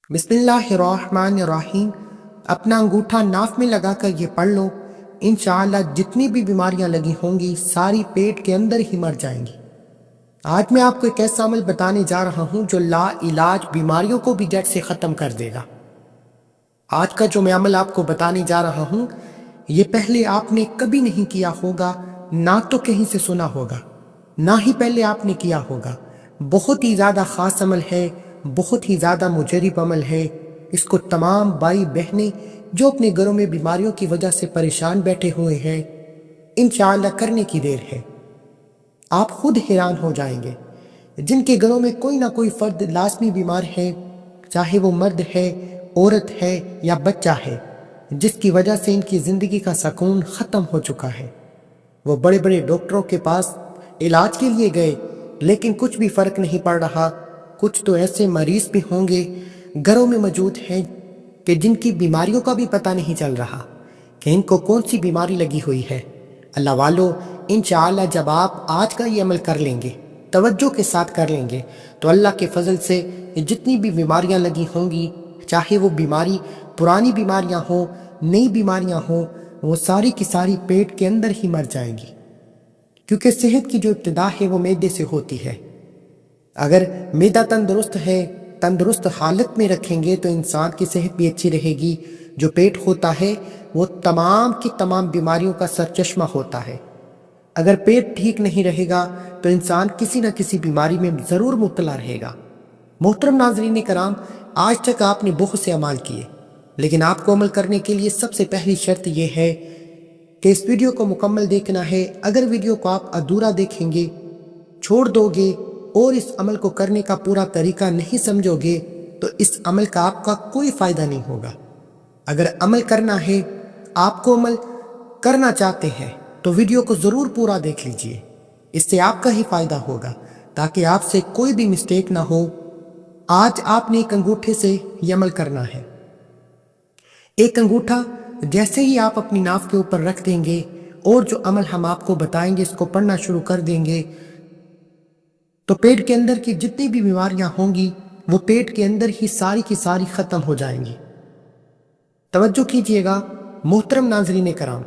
बिस्मिल्लाहिर्रहमानिर्रहीम। अपना अंगूठा नाक में लगा कर ये पढ़ लो, इंशाअल्लाह जितनी भी बीमारियां लगी होंगी सारी पेट के अंदर ही मर जाएंगी। आज मैं आपको एक ऐसा अमल बताने जा रहा हूं जो ला इलाज बीमारियों को भी जड़ से ख़त्म कर देगा। आज का जो मैं अमल आपको बताने जा रहा हूं ये पहले आपने कभी नहीं किया होगा, ना तो कहीं से सुना होगा, ना ही पहले आपने किया होगा। बहुत ही ज़्यादा ख़ास अमल है, बहुत ही ज़्यादा मुजरिब अमल है। इसको तमाम भाई बहनें जो अपने घरों में बीमारियों की वजह से परेशान बैठे हुए हैं, इंशाअल्लाह करने की देर है। आप खुद हैरान हो जाएंगे। जिनके घरों में कोई ना कोई फर्द लाजमी बीमार है, चाहे वो मर्द है, औरत है या बच्चा है, जिसकी वजह से इनकी ज़िंदगी का सुकून ख़त्म हो चुका है, वो बड़े बड़े डॉक्टरों के पास इलाज के लिए गए लेकिन कुछ भी फ़र्क नहीं पड़ रहा। कुछ तो ऐसे मरीज भी होंगे घरों में मौजूद हैं कि जिनकी बीमारियों का भी पता नहीं चल रहा कि इनको कौन सी बीमारी लगी हुई है। अल्लाह वालों, इंशाअल्लाह जब आप आज का ये अमल कर लेंगे, तवज्जो के साथ कर लेंगे, तो अल्लाह के फजल से जितनी भी बीमारियां लगी होंगी, चाहे वो बीमारी पुरानी बीमारियां हो, नई बीमारियां हो, वो सारी की सारी पेट के अंदर ही मर जाएंगी। क्योंकि सेहत की जो इब्तिदा है वो मैदे से होती है। अगर मैदा तंदुरुस्त है, तंदुरुस्त हालत में रखेंगे तो इंसान की सेहत भी अच्छी रहेगी। जो पेट होता है वो तमाम की तमाम बीमारियों का सरचश्मा होता है। अगर पेट ठीक नहीं रहेगा तो इंसान किसी न किसी बीमारी में ज़रूर मुब्तला रहेगा। मोहतरम नाज़रीन कराम, आज तक आपने बहुत से अमाल किए, लेकिन आपको अमल करने के लिए सबसे पहली शर्त यह है कि इस वीडियो को मुकम्मल देखना है। अगर वीडियो को आप अधूरा देखेंगे, छोड़ दोगे और इस अमल को करने का पूरा तरीका नहीं समझोगे तो इस अमल का आपका कोई फ़ायदा नहीं होगा। अगर अमल करना है, आपको अमल करना चाहते हैं, तो वीडियो को ज़रूर पूरा देख लीजिए। इससे आपका ही फ़ायदा होगा ताकि आपसे कोई भी मिस्टेक ना हो। आज आपने एक अंगूठे से ये अमल करना है। एक अंगूठा जैसे ही आप अपनी नाव के ऊपर रख देंगे और जो अमल हम आपको बताएंगे इसको पढ़ना शुरू कर देंगे, तो पेट के अंदर की जितनी भी बीमारियां होंगी वो पेट के अंदर ही सारी की सारी ख़त्म हो जाएंगी। तवज्जो कीजिएगा मोहतरम नाज़रीन कराम।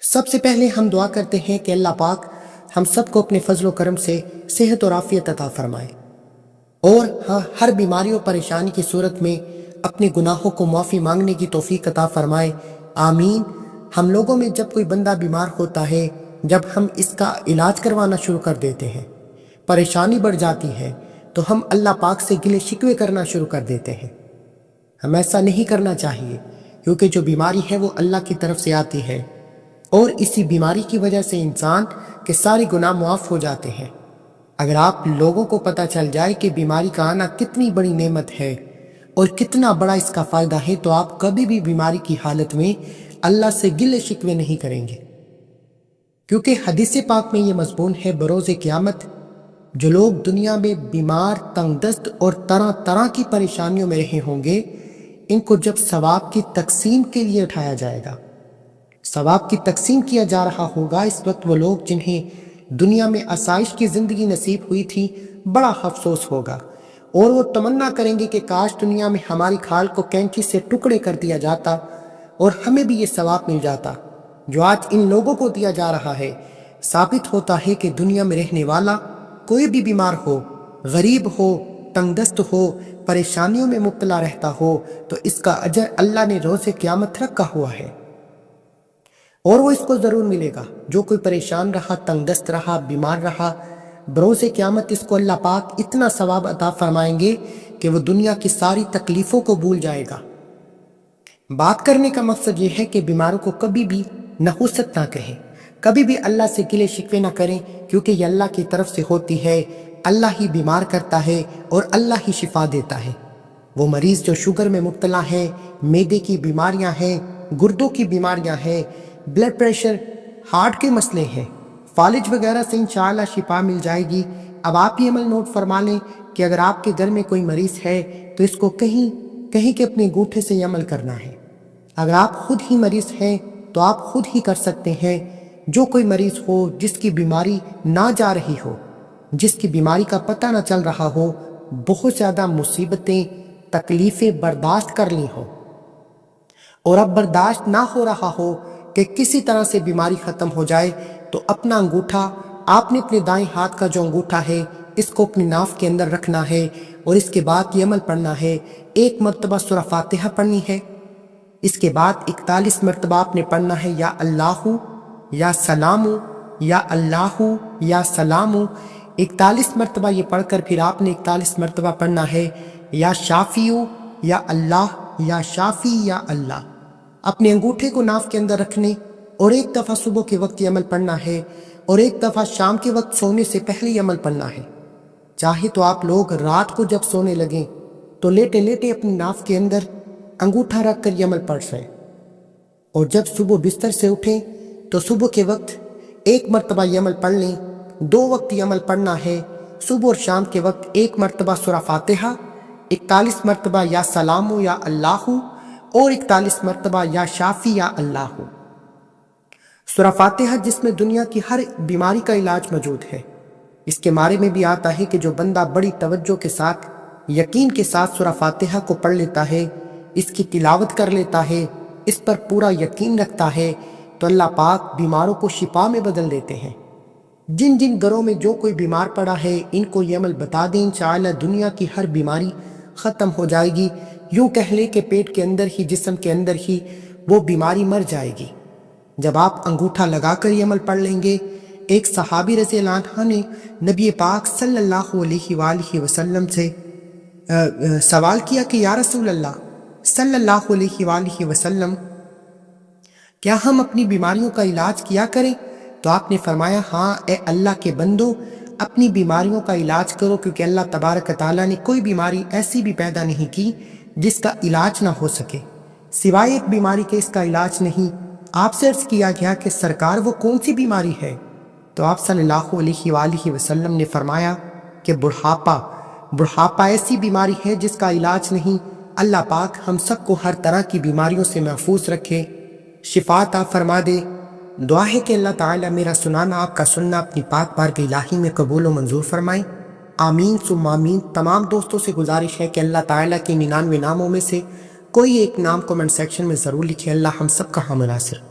सबसे पहले हम दुआ करते हैं कि अल्लाह पाक हम सबको अपने फजलो करम से सेहत और आफियत अता फरमाए और हाँ, हर बीमारी और परेशानी की सूरत में अपने गुनाहों को माफ़ी मांगने की तौफीक अता फरमाए। आमीन। हम लोगों में जब कोई बंदा बीमार होता है, जब हम इसका इलाज करवाना शुरू कर देते हैं, परेशानी बढ़ जाती है, तो हम अल्लाह पाक से गिले शिकवे करना शुरू कर देते हैं। हम ऐसा नहीं करना चाहिए, क्योंकि जो बीमारी है वो अल्लाह की तरफ से आती है और इसी बीमारी की वजह से इंसान के सारे गुनाह मुआफ़ हो जाते हैं। अगर आप लोगों को पता चल जाए कि बीमारी का आना कितनी बड़ी नेमत है और कितना बड़ा इसका फ़ायदा है, तो आप कभी भी बीमारी की हालत में अल्लाह से गिले शिकवे नहीं करेंगे। क्योंकि हदीस पाक में ये मज़मून है, बरोज़ क़यामत जो लोग दुनिया में बीमार, तंगदस्त और तरह तरह की परेशानियों में रहे होंगे, इनको जब सवाब की तकसीम के लिए उठाया जाएगा, सवाब की तकसीम किया जा रहा होगा, इस वक्त वो लोग जिन्हें दुनिया में आसाइश की ज़िंदगी नसीब हुई थी, बड़ा अफसोस होगा और वो तमन्ना करेंगे कि काश दुनिया में हमारी खाल को कैंची से टुकड़े कर दिया जाता और हमें भी ये सवाब मिल जाता जो आज इन लोगों को दिया जा रहा है। साबित होता है कि दुनिया में रहने वाला कोई भी बीमार हो, गरीब हो, तंगदस्त हो, परेशानियों में मुब्तला रहता हो, तो इसका अजर अल्लाह ने रोज़े क़यामत रखा हुआ है और वो इसको ज़रूर मिलेगा। जो कोई परेशान रहा, तंगदस्त रहा, बीमार रहा, बरोज़े क़यामत इसको अल्लाह पाक इतना सवाब अता फरमाएंगे कि वो दुनिया की सारी तकलीफ़ों को भूल जाएगा। बात करने का मकसद ये है कि बीमारों को कभी भी नहुसत ना कहें, कभी भी अल्लाह से गिले शिकवे ना करें, क्योंकि ये अल्लाह की तरफ से होती है। अल्लाह ही बीमार करता है और अल्लाह ही शिफा देता है। वो मरीज़ जो शुगर में मुब्तला है, मैदे की बीमारियां हैं, गुर्दों की बीमारियां हैं, ब्लड प्रेशर, हार्ट के मसले हैं, फालिज वगैरह से इंशाअल्लाह शिफा मिल जाएगी। अब आप ये अमल नोट फरमा लें कि अगर आपके घर में कोई मरीज़ है तो इसको कहीं कहीं के अपने अंगूठे से अमल करना है। अगर आप खुद ही मरीज़ हैं तो आप खुद ही कर सकते हैं। जो कोई मरीज़ हो जिसकी बीमारी ना जा रही हो, जिसकी बीमारी का पता ना चल रहा हो, بہت زیادہ مصیبتیں تکلیفیں برداشت کر لی ہوں اور اب برداشت نہ ہو رہا ہو کہ کسی طرح سے بیماری ختم ہو جائے، تو اپنا انگوٹھا آپ نے اپنے دائیں ہاتھ کا جو انگوٹھا ہے اس کو اپنی ناف کے اندر رکھنا ہے اور اس کے بعد یہ عمل پڑھنا ہے۔ 1 مرتبہ سورہ فاتحہ پڑھنی ہے، اس کے بعد 41 مرتبہ آپ نے پڑھنا ہے یا اللہ یا سلام یا اللہ یا سلام۔ 41 مرتبہ یہ پڑھ کر پھر آپ نے 41 مرتبہ پڑھنا ہے یا شافی یا اللہ یا شافی یا اللہ۔ اپنے انگوٹھے کو ناف کے اندر رکھنے اور 1 دفعہ صبح کے وقت یہ عمل پڑھنا ہے اور 1 دفعہ شام کے وقت سونے سے پہلے یہ عمل پڑھنا ہے۔ چاہے تو آپ لوگ رات کو جب سونے لگیں تو لیٹے لیٹے اپنی ناف کے اندر انگوٹھا رکھ کر یہ عمل پڑھ رہے، اور جب صبح بستر سے اٹھیں تو صبح کے وقت 1 مرتبہ یہ عمل پڑھ لیں۔ 2 وقت یہ عمل پڑھنا ہے، صبح اور شام کے وقت 1 مرتبہ سورہ فاتحہ، 41 مرتبہ یا سلام یا اللہ اور 41 مرتبہ یا شافی یا اللہ۔ سورہ فاتحہ جس میں دنیا کی ہر بیماری کا علاج موجود ہے، اس کے بارے میں بھی آتا ہے کہ جو بندہ بڑی توجہ کے ساتھ یقین کے ساتھ سورہ فاتحہ کو پڑھ لیتا ہے، اس کی تلاوت کر لیتا ہے، اس پر پورا یقین رکھتا ہے، تو اللہ پاک بیماروں کو شفا میں بدل دیتے ہیں۔ جن جن گھروں میں جو کوئی بیمار پڑا ہے ان کو یہ عمل بتا دیں، انشاءاللہ دنیا کی ہر بیماری ختم ہو جائے گی۔ یوں کہہ لیں کہ پیٹ کے اندر ہی، جسم کے اندر ہی وہ بیماری مر جائے گی۔ جب آپ انگوٹھا لگا کر یہ عمل پڑھ لیں گے، ایک صحابی رضی اللہ عنہ نے نبی پاک صلی اللہ علیہ وآلہ وسلم سے سوال کیا کہ یا رسول اللہ صلی اللہ علیہ وآلہ وسلم، کیا ہم اپنی بیماریوں کا علاج کیا کریں؟ تو آپ نے فرمایا ہاں اے اللہ کے بندو، اپنی بیماریوں کا علاج کرو، کیونکہ اللہ تبارک تعالیٰ نے کوئی بیماری ایسی بھی پیدا نہیں کی جس کا علاج نہ ہو سکے، سوائے ایک بیماری کے اس کا علاج نہیں۔ آپ سے عرض کیا گیا کہ سرکار وہ کون سی بیماری ہے؟ تو آپ صلی اللہ علیہ وآلہ وسلم نے فرمایا کہ بڑھاپا ایسی بیماری ہے جس کا علاج نہیں۔ اللہ پاک ہم سب کو ہر طرح کی بیماریوں سے محفوظ رکھے، شفا عطا فرما دے۔ دعا ہے کہ اللہ تعالیٰ میرا سنانا، آپ کا سننا اپنی پاک بارگاہ الہی میں قبول و منظور فرمائے، آمین ثم آمین۔ تمام دوستوں سے گزارش ہے کہ اللہ تعالیٰ کے 99 ناموں میں سے کوئی ایک نام کمنٹ سیکشن میں ضرور لکھیں۔ اللہ ہم سب کا حامل ناصر۔